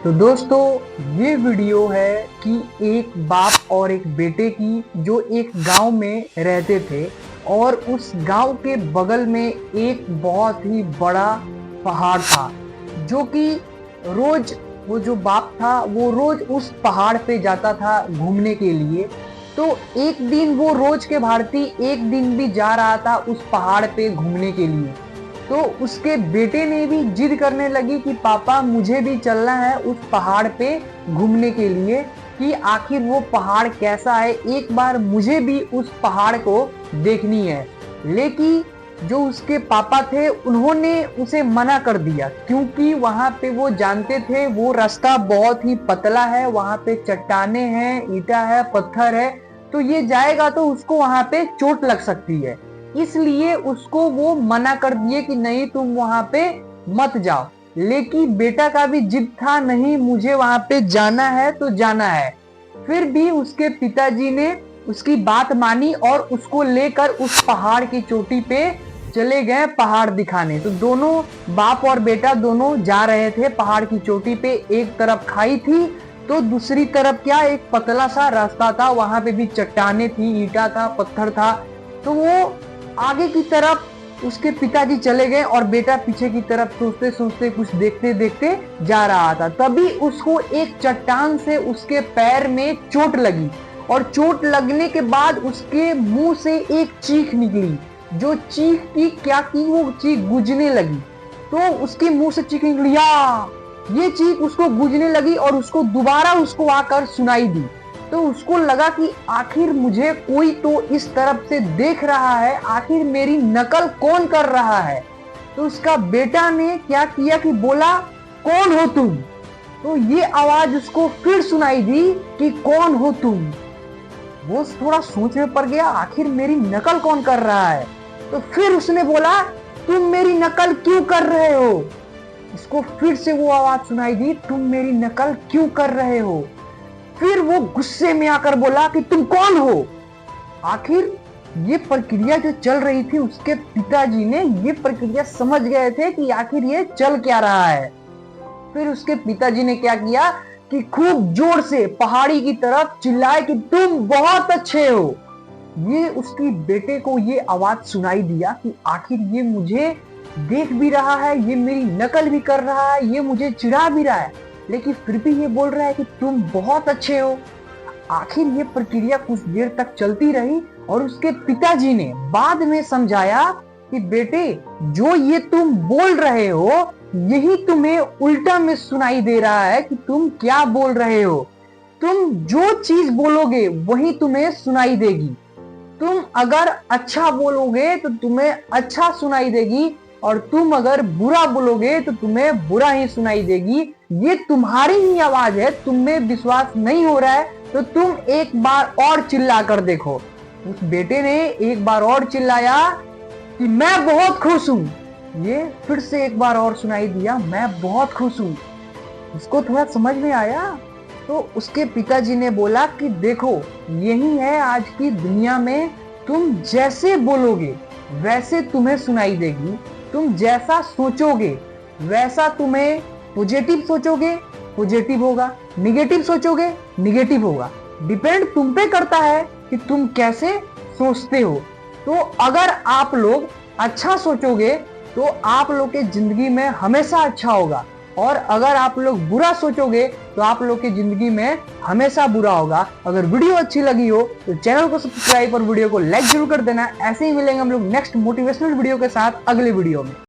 तो दोस्तों ये वीडियो है कि एक बाप और एक बेटे की जो एक गांव में रहते थे और उस गांव के बगल में एक बहुत ही बड़ा पहाड़ था जो कि रोज वो जो बाप था वो रोज उस पहाड़ पे जाता था घूमने के लिए। तो एक दिन वो रोज के भांति एक दिन भी जा रहा था उस पहाड़ पे घूमने के लिए। तो उसके बेटे ने भी जिद करने लगी कि पापा मुझे भी चलना है उस पहाड़ पे घूमने के लिए कि आखिर वो पहाड़ कैसा है, एक बार मुझे भी उस पहाड़ को देखनी है। लेकिन जो उसके पापा थे उन्होंने उसे मना कर दिया क्योंकि वहां पे वो जानते थे वो रास्ता बहुत ही पतला है, वहां पे चट्टाने हैं, ईंटा है, पत्थर है, तो ये जाएगा तो उसको वहां पे चोट लग सकती है। इसलिए उसको वो मना कर दिए कि नहीं तुम वहां पे मत जाओ। लेकिन बेटा का भी जिद था, नहीं मुझे वहां पे जाना है तो जाना है। फिर भी उसके पिताजी ने उसकी बात मानी और उसको लेकर उस पहाड़ की चोटी पे चले गए पहाड़ दिखाने। तो दोनों बाप और बेटा दोनों जा रहे थे पहाड़ की चोटी पे। एक तरफ खाई थी तो दूसरी तरफ क्या एक पतला सा रास्ता था, वहां पे भी चट्टाने थी, ईंटा था, पत्थर था। तो वो आगे की तरफ उसके पिताजी चले गए और बेटा पीछे की तरफ सोचते सोचते कुछ देखते देखते जा रहा था। तभी उसको एक चट्टान से उसके पैर में चोट लगी और चोट लगने के बाद उसके मुंह से एक चीख निकली। जो चीख की क्या की, वो चीख गूंजने लगी। तो उसके मुंह से चीख निकली, या ये चीख उसको गूंजने लगी और उसको दोबारा उसको आकर सुनाई दी। तो उसको लगा कि आखिर मुझे कोई तो इस तरफ से देख रहा है, आखिर मेरी नकल कौन कर रहा है। तो उसका बेटा ने क्या किया कि बोला, कौन हो तुम? तो ये आवाज उसको फिर सुनाई दी कि कौन हो तुम। वो थोड़ा सोच में पड़ गया, आखिर मेरी नकल कौन कर रहा है। तो फिर उसने बोला, तुम मेरी नकल क्यों कर रहे हो? इसको फिर से वो आवाज सुनाई दी, तुम मेरी नकल क्यों कर रहे हो? फिर वो गुस्से में आकर बोला कि तुम कौन हो? आखिर ये प्रक्रिया जो चल रही थी, उसके पिताजी ने ये प्रक्रिया समझ गए थे कि आखिर ये चल क्या रहा है। फिर उसके पिताजी ने क्या किया कि खूब जोर से पहाड़ी की तरफ चिल्लाए कि तुम बहुत अच्छे हो। ये उसकी बेटे को ये आवाज सुनाई दिया कि आखिर ये मुझे देख भी रहा है, ये मेरी नकल भी कर रहा है, ये मुझे चिढ़ा भी रहा है, लेकिन फिर भी ये बोल रहा है कि तुम बहुत अच्छे हो। आखिर ये प्रक्रिया कुछ देर तक चलती रही और उसके पिताजी ने बाद में समझाया कि बेटे जो ये तुम बोल रहे हो यही तुम्हें उल्टा में सुनाई दे रहा है कि तुम क्या बोल रहे हो। तुम जो चीज बोलोगे वही तुम्हें सुनाई देगी। तुम अगर अच्छा बोलोगे तो तुम्हें अच्छा सुनाई देगी और तुम अगर बुरा बोलोगे तो तुम्हें बुरा ही सुनाई देगी। ये तुम्हारी ही आवाज है, तुम्हें विश्वास नहीं हो रहा है तो तुम एक बार और चिल्ला कर देखो। उस बेटे ने एक बार और चिल्लाया कि मैं बहुत खुश हूं। ये फिर से एक बार और सुनाई दिया, मैं बहुत खुश हूं। उसको थोड़ा समझ में आया तो उसके पिताजी ने बोला कि देखो यही है आज की दुनिया में, तुम जैसे बोलोगे वैसे तुम्हें सुनाई देगी, तुम जैसा सोचोगे वैसा तुम्हें, पॉजिटिव सोचोगे पॉजिटिव होगा, निगेटिव सोचोगे निगेटिव होगा। डिपेंड तुम पे करता है कि तुम कैसे सोचते हो। तो अगर आप लोग अच्छा सोचोगे तो आप लोग के जिंदगी में हमेशा अच्छा होगा और अगर आप लोग बुरा सोचोगे तो आप लोग की जिंदगी में हमेशा बुरा होगा। अगर वीडियो अच्छी लगी हो तो चैनल को सब्सक्राइब और वीडियो को लाइक जरूर कर देना। ऐसे ही मिलेंगे हम लोग नेक्स्ट मोटिवेशनल वीडियो के साथ अगले वीडियो में।